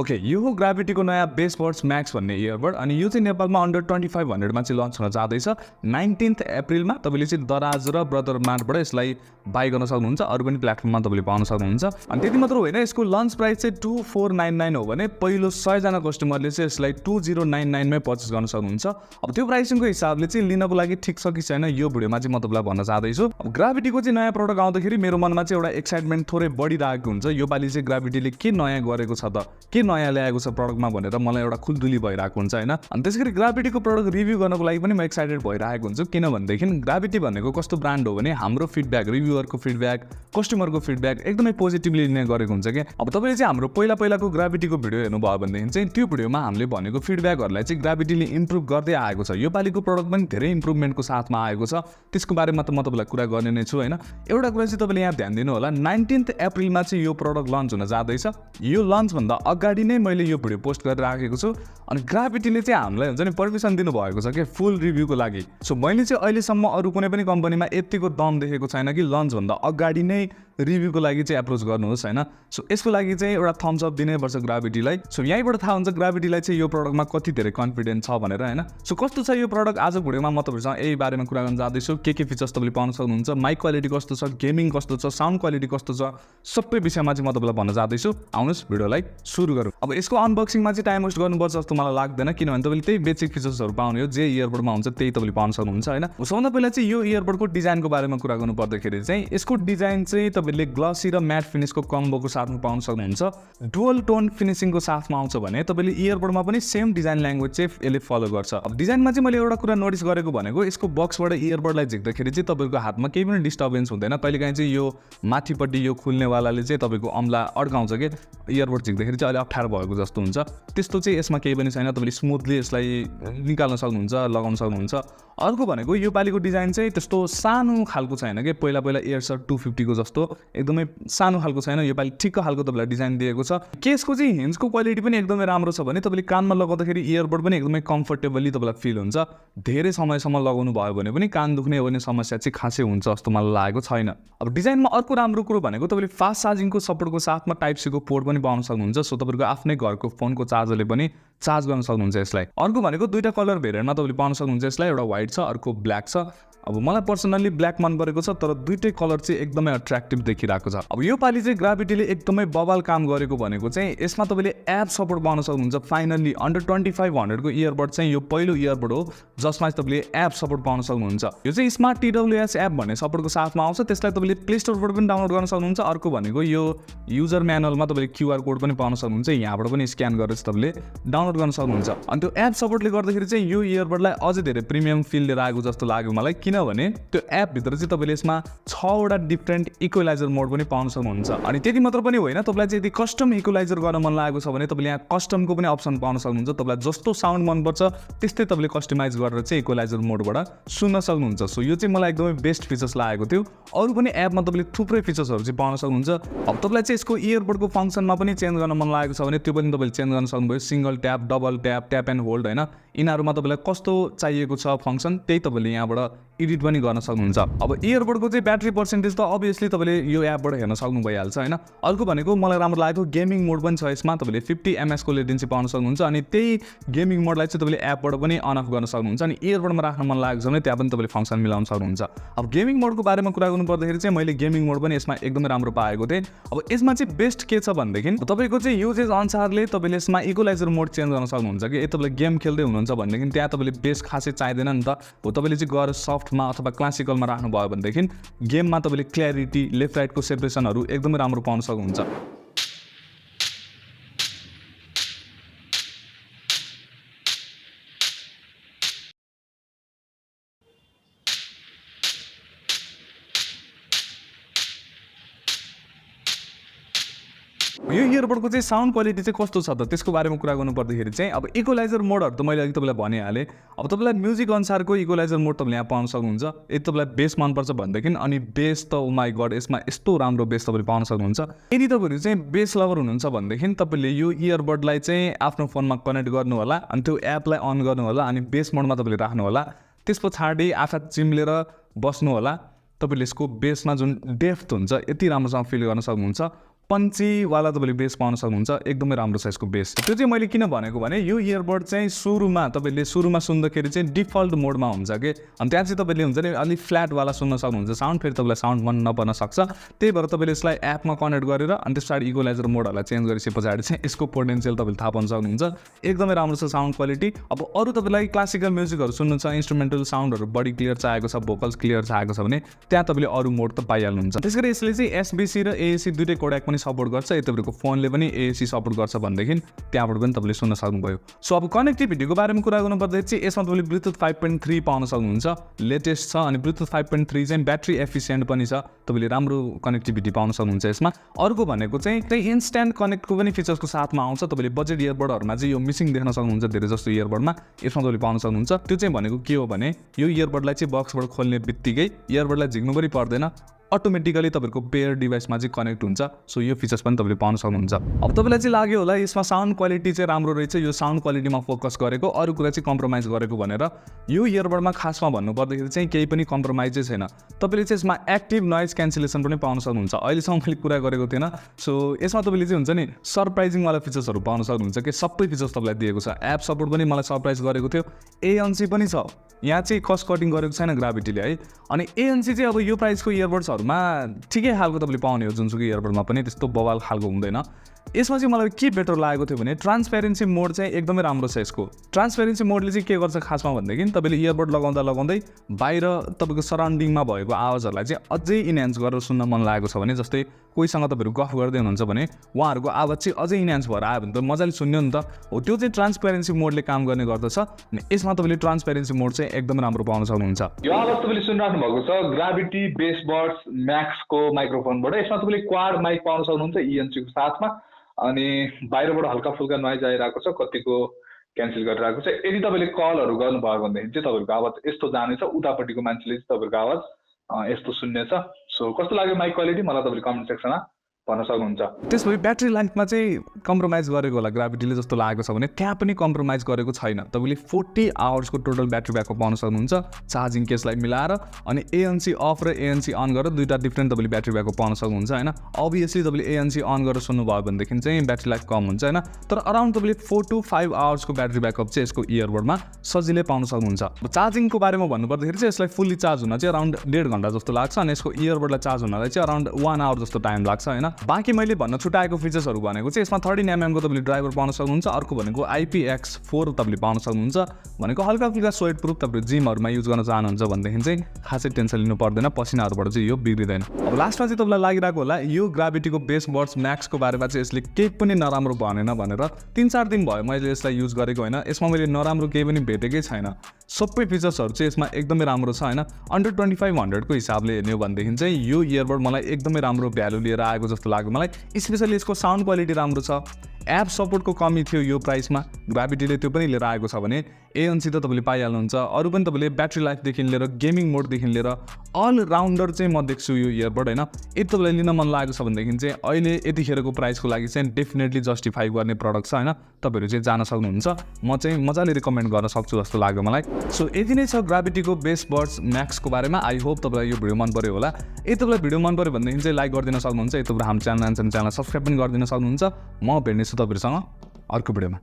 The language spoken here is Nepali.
ओके, यो हो ग्राभिटीको नयाँ बेसबड्स म्याक्स भन्ने इयरबड अनि यो चाहिँ नेपालमा अन्डर 2500 मा चाहिँ लन्च हुन जाँदैछ 19 अप्रिलमा। तपाईँले चाहिँ दराज र ब्रदरमार्टबाट यसलाई बाई गर्न सक्नुहुन्छ। अरू पनि प्लेटफर्ममा तपाईँले पाउन सक्नुहुन्छ। अनि त्यति मात्र होइन, यसको लन्च प्राइस चाहिँ 2499 हो भने पहिलो 100 जना कस्टमरले चाहिँ यसलाई 2099 मै पर्चेस गर्न सक्नुहुन्छ। अब त्यो प्राइसिङको हिसाबले चाहिँ लिनको लागि ठिक छ कि छैन यो भिडियोमा चाहिँ म तपाईँलाई भन्न चाहदैछु। अब ग्राभिटीको चाहिँ नयाँ प्रडक्ट आउँदाखेरि मेरो मनमा चाहिँ एउटा एक्साइटमेन्ट थोरै बढिरहेको हुन्छ। योपालि चाहिँ ग्राभिटीले के नयाँ गरेको छ त, के नयाँ ल्याएको छ प्रडक्टमा भनेर मलाई एउटा खुल्दुली भइरहेको हुन्छ होइन। अनि त्यसैगरी ग्राभिटीको प्रडक्ट रिभ्यू गर्नको लागि पनि म एक्साइटेड भइरहेको हुन्छु। किनभनेदेखि ग्राभिटी भनेको कस्तो ब्रान्ड हो भने हाम्रो फिडब्याक, रिभ्युअरको फिडब्याक, कस्टमरको फिडब्याक एकदमै पोजिटिभली लिने गरेको हुन्छ कि। अब तपाईँले चाहिँ हाम्रो पहिलाको ग्राभिटीको भिडियो हेर्नुभयो भनेदेखि चाहिँ त्यो भिडियोमा हामीले भनेको फिडब्याकहरूलाई चाहिँ ग्राभिटीले इम्प्रुभ गर्दै आएको छ। योपालिको प्रडक्ट पनि धेरै इम्प्रुभमेन्टको साथमा आएको छ। त्यसको बारेमा त म तपाईँलाई कुरा गर्ने नै छु होइन। एउटा कुरा चाहिँ तपाईँले यहाँ ध्यान दिनु होला, 19 अप्रिलमा चाहिँ यो प्रडक्ट लन्च हुन जाँदैछ। यो लन्चभन्दा अगाडि नै मैले यो भिडियो पोस्ट गरेर राखेको छु। अनि ग्राभिटीले चाहिँ हामीलाई हुन्छ नि पर्मिसन दिनुभएको छ कि फुल रिभ्यूको लागि। सो मैले चाहिँ अहिलेसम्म अरू कुनै पनि कम्पनीमा यतिको दम देखेको छैन कि लन्चभन्दा अगाडि नै रिभ्यूको लागि चाहिँ एप्रोच गर्नुहोस् होइन। सो यसको लागि चाहिँ एउटा थम्स अप दिनैपर्छ ग्राभिटीलाई। सो यहीँबाट थाहा हुन्छ ग्राभिटीलाई चाहिँ यो प्रडक्टमा कति धेरै कन्फिडेन्स छ भनेर होइन। सो कस्तो छ यो प्रडक्ट आजको भिडियोमा म तपाईँहरूसँग यही बारेमा कुरा गर्न जाँदैछु। के फिचर्स तपाईँले पाउन सक्नुहुन्छ, माइक क्वालिटी कस्तो छ, गेमिङ कस्तो छ, साउन्ड क्वालिटी कस्तो छ, सबै विषयमा चाहिँ म तपाईँलाई भन्न जाँदैछु। आउनुहोस् भिडियोलाई सुरु गरौँ। अब यसको अनबक्सिङमा चाहिँ टाइम वेस्ट गर्नुपर्छ जस्तो मलाई लाग्दैन, किनभने तपाईँले त्यही बेसिक फिचर्सहरू पाउने हो जे इयरबडमा हुन्छ त्यही तपाईँले पाउन सक्नुहुन्छ होइन। सबभन्दा पहिला चाहिँ यो इयरबडको डिजाइनको बारेमा कुरा गर्नु पर्दाखेरि चाहिँ यसको डिजाइन चाहिँ तपाईँले ग्लसी र म्याट फिनिसको कम्बोको साथमा पाउन सक्नुहुन्छ। डुअल टोन फिनिसिङको साथमा आउँछ भने तपाईँले इयरबडमा पनि सेम डिजाइन ल्याङ्ग्वेज चाहिँ यसले फलो गर्छ। अब डिजाइनमा चाहिँ मैले एउटा कुरा नोटिस गरेको भनेको यसको बक्सबाट इयरबडलाई झिक्दाखेरि चाहिँ तपाईँको हातमा केही पनि डिस्टर्बेन्स हुँदैन। कहिलेकाहीँ चाहिँ यो माथिपट्टि यो खुल्नेवालाले चाहिँ तपाईँको अम्ला अड्काउँछ कि इयरबड झिक्दाखेरि चाहिँ अलिक अप्ठ्यारो भएको जस्तो हुन्छ। त्यस्तो चाहिँ यसमा केही पनि छैन, तपाईँले स्मुथली यसलाई निकाल्न सक्नुहुन्छ, लगाउन सक्नुहुन्छ। अर्को भनेको योपालिको डिजाइन चाहिँ त्यस्तो सानो खालको छैन कि पहिला एयरसर 250 को जस्तो एकदमै सानो खालको छैन। योपालि ठिक्क खालको तपाईँलाई डिजाइन दिएको छ। केसको चाहिँ हिन्जको क्वालिटी पनि एकदमै राम्रो छ भने तपाईँले कानमा लगाउँदाखेरि इयरबड पनि एकदमै कम्फर्टेबली तपाईँलाई फिल हुन्छ। धेरै समयसम्म लगाउनु भयो भने पनि कान दुख्ने भन्ने समस्या चाहिँ खासै हुन्छ जस्तो मलाई लागेको छैन। अब डिजाइनमा अर्को राम्रो कुरो भनेको तपाईँले फास्ट चार्जिङको सपोर्टको साथमा टाइप सी को पोर्ट पनि पाउन सक्नुहुन्छ। सो तपाईँको आफ्नै घरको फोनको चार्जरले पनि चार्ज गर्न सक्नुहुन्छ यसलाई। अर्को भनेको दुईटा कलर भेरिएन्टमा तपाईँले पाउन सक्नुहुन्छ यसलाई। एउटा व्हाइट छ, अर्को ब्ल्याक छ। अब मलाई पर्सनल्ली ब्ल्याक मन परेको छ, तर दुईटै कलर चाहिँ एकदमै अट्र्याक्टिभ देखिरहेको छ। अब यो पालि चाहिँ ग्राभिटीले एकदमै बबाल काम गरेको भनेको चाहिँ यसमा तपाईँले एप सपोर्ट पाउन सक्नुहुन्छ। फाइनल्ली अन्डर 2500 को इयरबड चाहिँ यो पहिलो इयरबड हो जसमा तपाईँले एप सपोर्ट पाउन सक्नुहुन्छ। यो चाहिँ स्मार्ट TWS एप भन्ने सपोर्टको साथमा आउँछ। त्यसलाई तपाईँले प्ले स्टोरबाट पनि डाउनलोड गर्न सक्नुहुन्छ। अर्को भनेको यो युजर म्यानुअलमा तपाईँले QR कोड पनि पाउन सक्नुहुन्छ। यहाँबाट पनि स्क्यान गरेर तपाईँले डाउनलोड गर्न सक्नुहुन्छ। अनि त्यो एप सपोर्टले गर्दाखेरि चाहिँ यो इयरबडलाई अझै धेरै प्रिमियम फिल लिएर आएको जस्तो लाग्यो मलाई। किनभने त्यो एपभित्र चाहिँ तपाईँले यसमा 6वटा डिफ्रेन्ट इक्वलाइजर मोड पनि पाउन सक्नुहुन्छ। अनि त्यति मात्र पनि होइन, तपाईँलाई चाहिँ यदि कस्टम इक्वलाइजर गर्न मन लागेको छ भने तपाईँले यहाँ कस्टमको पनि अप्सन पाउन सक्नुहुन्छ। तपाईँलाई जस्तो साउन्ड मनपर्छ त्यस्तै तपाईँले कस्टमाइज गरेर चाहिँ इक्वलाइजर मोडबाट सुन्न सक्नुहुन्छ। सो यो चाहिँ मलाई एकदमै बेस्ट फिचर्स लागेको थियो। अरू पनि एपमा तपाईँले थुप्रै फिचर्सहरू चाहिँ पाउन सक्नुहुन्छ। अब तपाईँलाई चाहिँ यसको इयरबडको फङ्सनमा पनि चेन्ज गर्न मन लागेको छ भने त्यो पनि तपाईँले चेन्ज गर्न सक्नुभयो। Single tap, double tap, tap and hold होइन, यिनीहरूमा तपाईँलाई कस्तो चाहिएको छ फङ्सन त्यही तपाईँले यहाँबाट एडिट पनि गर्न सक्नुहुन्छ। अब इयरबडको चाहिँ ब्याट्री पर्सेन्टेज त अभियसली तपाईँले यो एपबाट हेर्न सक्नु भइहाल्छ होइन। अर्को भनेको मलाई राम्रो लागेको गेमिङ मोड पनि छ यसमा। तपाईँले 50 ms को लेटेन्सी पाउन सक्नुहुन्छ। अनि त्यही गेमिङ मोडलाई चाहिँ तपाईँले एपबाट पनि अन अफ गर्न सक्नुहुन्छ। अनि इयरबडमा राख्न मन लागेको छ भने त्यहाँ पनि तपाईँले फङ्सन मिलाउन सक्नुहुन्छ। अब गेमिङ मोडको बारेमा कुरा गर्नु पर्दाखेरि चाहिँ मैले गेमिङ मोड पनि यसमा एकदमै राम्रो पाएको थिएँ। अब यसमा चाहिँ बेस्ट के छ भनेदेखि तपाईँको चाहिँ युजेज अनुसारले तपाईँले यसमा इक्वलाइजर मोड चेन्ज गर्न सक्नुहुन्छ कि तपाईँले गेम खेल्दै हुनुहुन्छ भनेदेखि त्यहाँ तपाईँले बेस खासै चाहिँदैन नि त। हो तपाईँले चाहिँ गएर सफ्टमा अथवा क्लासिकलमा राख्नुभयो भनेदेखि गेममा तपाईँले क्ल्यारिटी, लेफ्ट राइटको सेपरेसनहरू एकदमै राम्रो पाउन सक्नुहुन्छ। यो इयरबडको चाहिँ साउन्ड क्वालिटी चाहिँ कस्तो छ त त्यसको बारेमा कुरा गर्नु पर्दाखेरि चाहिँ अब इक्वलाइजर मोडहरू त मैले अघि तपाईँलाई भनिहालेँ। अब तपाईँलाई म्युजिक अनुसारको इक्वलाइजर मोड तपाईँले यहाँ पाउन सक्नुहुन्छ। यदि तपाईँलाई बेस मनपर्छ भनेदेखि अनि बेस त ओ माई गड यसमा यस्तो राम्रो बेस तपाईँले पाउन सक्नुहुन्छ। यदि तपाईँहरू चाहिँ बेस लभर हुनुहुन्छ भनेदेखि तपाईँले यो इयरबडलाई चाहिँ आफ्नो फोनमा कनेक्ट गर्नु होला। अनि त्यो एपलाई अन गर्नु होला अनि बेस मोडमा तपाईँले राख्नु होला। त्यस पछाडि आँखा चिम्लेर बस्नु होला। तपाईँले यसको बेसमा जुन डेफ्थ हुन्छ यति राम्रोसँग फिल गर्न सक्नुहुन्छ। पन्चीवाला तपाईँले बेस पाउन सक्नुहुन्छ, एकदमै राम्रो छ यसको बेस। त्यो चाहिँ मैले किन भनेको भने यो इयरबड चाहिँ सुरुमा तपाईँले सुन्दाखेरि चाहिँ डिफल्ट मोडमा हुन्छ कि, अनि त्यहाँ चाहिँ तपाईँले हुन्छ नि अलिक फ्ल्याटवाला सुन्न सक्नुहुन्छ साउन्ड, फेरि तपाईँलाई साउन्ड मन नपर्न सक्छ। त्यही भएर तपाईँले यसलाई एपमा कनेक्ट गरेर अनि त्यस पछाडि इक्वलाइजर मोडहरूलाई चेन्ज गरेपछि पछाडि चाहिँ यसको पोटेन्सियल तपाईँले थाहा पाउन सक्नुहुन्छ। एकदमै राम्रो छ साउन्ड क्वालिटी। अब अरू तपाईँलाई क्लासिकल म्युजिकहरू सुन्नु छ, इन्स्ट्रुमेन्टल साउन्डहरू बढी क्लियर चाहेको छ, भोकल्स क्लियर चाहेको छ भने त्यहाँ तपाईँले अरू मोड त पाइहाल्नुहुन्छ। त्यसैगरी यसले चाहिँ एसबिसी र एएसी दुइटै कोड्याक पनि सपोर्ट गर्छ। यति तपाईँको फोनले पनि एएसी सपोर्ट गर्छ भनेदेखि त्यहाँबाट पनि तपाईँले सुन्न सक्नुभयो। सो अब कनेक्टिभिटीको बारेमा कुरा गर्नुपर्दा चाहिँ यसमा तपाईँले ब्लुटुथ 5.3 पाउन सक्नुहुन्छ, लेटेस्ट छ। अनि ब्लुटुथ 5.3 चाहिँ ब्याट्री एफिसिएन्ट पनि छ, तपाईँले राम्रो कनेक्टिभिटी पाउन सक्नुहुन्छ यसमा। अर्को भनेको चाहिँ इन्स्ट्यान्ट कनेक्टको पनि फिचर्सको साथमा आउँछ। तपाईँले बजेट इयरबडहरूमा चाहिँ यो मिसिङ देख्न सक्नुहुन्छ धेरै जस्तो इयरबडमा, यसमा तपाईँले पाउन सक्नुहुन्छ। त्यो चाहिँ भनेको के हो भने यो इयरबडलाई चाहिँ बक्सबाट खोल्ने बित्तिकै इयरबडलाई झिक्नु पनि पर्दैन, अटोमेटिकली तपाईँको पेयर डिभाइसमा चाहिँ कनेक्ट हुन्छ। सो यो फिचर्स पनि तपाईँले पाउन सक्नुहुन्छ। अब तपाईँलाई चाहिँ लाग्यो होला यसमा साउन्ड क्वालिटी चाहिँ राम्रो रहेछ, यो साउन्ड क्वालिटीमा फोकस गरेको, अरू कुरा चाहिँ कम्प्रोमाइज गरेको भनेर। यो इयरबडमा खासमा भन्नुपर्दाखेरि चाहिँ केही पनि कम्प्रोमाइजै छैन। तपाईँले चाहिँ यसमा एक्टिभ नोइज क्यान्सलेसन पनि पाउन सक्नुहुन्छ। अहिलेसम्म मैले कुरा गरेको थिएन। सो यसमा तपाईँले चाहिँ हुन्छ नि सरप्राइजिङवाला फिचर्सहरू पाउन सक्नुहुन्छ कि सबै फिचर्स तपाईँलाई दिएको छ। एप सपोर्ट पनि मलाई सरप्राइज गरेको थियो। ANC पनि छ, यहाँ चाहिँ कस्ट कटिङ गरेको छैन ग्राभिटीले है। अनि ANC चाहिँ अब यो प्राइसको इयरबड्सहरूमा ठिकै खालको तपाईँले पाउने हो, जुनसुकै इयरबडमा पनि त्यस्तो बवाल खालको हुँदैन। यसमा चाहिँ मलाई के बेटर लागेको थियो भने ट्रान्सपेरेन्सी मोड चाहिँ एकदमै राम्रो छ यसको। ट्रान्सपेरेन्सी मोडले चाहिँ के गर्छ खासमा भनेदेखि तपाईँले इयरबड लगाउँदै बाहिर तपाईँको सराउन्डिङमा भएको आवाजहरूलाई चाहिँ अझै इन्हान्स गरेर सुन्न मन लागेको छ भने, जस्तै कोहीसँग तपाईँहरू गफ गर्दै हुनुहुन्छ भने उहाँहरूको आवाज चाहिँ अझै इन्हान्स भएर आयो भने त मजाले सुन्यो नि त हो। त्यो चाहिँ ट्रान्सपेरेन्सी मोडले काम गर्ने गर्दछ। अनि यसमा तपाईँले ट्रान्सपेरेन्सी मोड चाहिँ एकदमै राम्रो पाउन सक्नुहुन्छ। यो आवाज तपाईँले सुनिराख्नु भएको छ ग्राभिटी बेसबड्स म्याक्सको माइक्रोफोनबाट। यसमा तपाईँले क्वाड माइक पाउन सक्नुहुन्छ ANC को साथमा। अनि बाहिरबाट हल्का फुल्का नोइज आइरहेको छ, कतिको क्यान्सल गरिरहेको छ। यदि तपाईँले कलहरू गर्नुभयो भनेदेखि चाहिँ तपाईँहरूको आवाज यस्तो जानेछ, उतापट्टिको मान्छेले चाहिँ तपाईँहरूको आवाज यस्तो सुन्नेछ। सो कस्तो लाग्यो माइक क्वालिटी मलाई तपाईँले कमेन्ट सेक्सनमा भन्न सक्नुहुन्छ। त्यसपछि ब्याट्री लाइफमा चाहिँ कम्प्रोमाइज गरेको होला ग्राभिटीले जस्तो लागेको छ भने, त्यहाँ पनि कम्प्रोमाइज गरेको छैन। तपाईँले 40 आवर्सको टोटल ब्याट्री ब्याकअप पाउन सक्नुहुन्छ चार्जिङ केसलाई मिलाएर। अनि ANC अफ र ANC अन गरेर दुईवटा डिफ्रेन्ट तपाईँले ब्याट्री ब्याकअप पाउन सक्नुहुन्छ होइन। अभियसली तपाईँले ANC अन गरेर सुन्नुभयो भनेदेखि चाहिँ ब्याट्री लाइफ कम हुन्छ होइन, तर अराउन्ड तपाईँले 4 to 5 आवर्सको ब्याट्री ब्याकअप चाहिँ यसको इयरबडमा सजिलै पाउन सक्नुहुन्छ। चार्जिङको बारेमा भन्नुपर्दाखेरि चाहिँ यसलाई फुल्ली चार्ज हुन चाहिँ अराउन्ड 1.5 घन्टा जस्तो लाग्छ, अनि यसको इयरबडलाई चार्ज हुनलाई चाहिँ अराउन्ड 1 आवर जस्तो टाइम लाग्छ होइन। बाँकी मैले भन्न छुट्याएको फिचर्सहरू भनेको चाहिँ यसमा 13 को तपाईँले ड्राइभर पाउन सक्नुहुन्छ। अर्को भनेको IPX4 तपाईँले पाउन सक्नुहुन्छ, भनेको हल्का फुल्का स्वेट प्रुफ। तपाईँले जिमहरूमा युज गर्न चाहनुहुन्छ भनेदेखि चाहिँ खासै टेन्सन लिनु पर्दैन, पसिनाहरूबाट चाहिँ यो बिग्रिँदैन। अब लास्टमा चाहिँ तपाईँलाई लागिरहेको होला यो ग्राभिटीको बेसबड्स म्याक्सको बारेमा चाहिँ यसले केही पनि नराम्रो भनेन भनेर। 3-4 दिन भयो मैले यसलाई युज गरेको होइन, यसमा मैले नराम्रो केही पनि भेटेकै छैन। सबै फिचर्सहरू चाहिँ यसमा एकदमै राम्रो छ होइन। अन्डर 2500 को हिसाबले हेर्ने हो भनेदेखि चाहिँ यो इयरबड मलाई एकदमै राम्रो भ्यालु लिएर आएको जस्तो लाग्यो मलाई। स्पेसली यसको साउन्ड क्वालिटी राम्रो छ। एप सपोर्टको कमी थियो यो प्राइसमा, ग्राभिटीले त्यो पनि लिएर आएको छ भने ANC त तपाईँले पाइहाल्नुहुन्छ। अरू पनि तपाईँले ब्याट्री लाइफदेखि लिएर गेमिङ मोडदेखि लिएर अल राउन्डर चाहिँ म देख्छु यो इयरबड होइन। यदि तपाईँलाई लिन मन लागेको छ भनेदेखि चाहिँ अहिले यतिखेरको प्राइसको लागि चाहिँ डेफिनेटली जस्टिफाई गर्ने प्रडक्ट छ होइन। तपाईँहरू चाहिँ जान सक्नुहुन्छ, म चाहिँ मजाले रिकमेन्ड गर्न सक्छु जस्तो लाग्यो मलाई। सो यति नै छ ग्राभिटीको बेसबड्स म्याक्सको बारेमा। आई होप तपाईँलाई यो भिडियो मन पऱ्यो होला। यदि तपाईँलाई भिडियो मन पऱ्यो भनेदेखि चाहिँ लाइक गरिदिन सक्नुहुन्छ, यदि तपाईँ हाम्रो च्यानल सब्सक्राइब पनि गरिदिन सक्नुहुन्छ। म भेट्नेछु तपाईँहरूसँग अर्को भिडियोमा।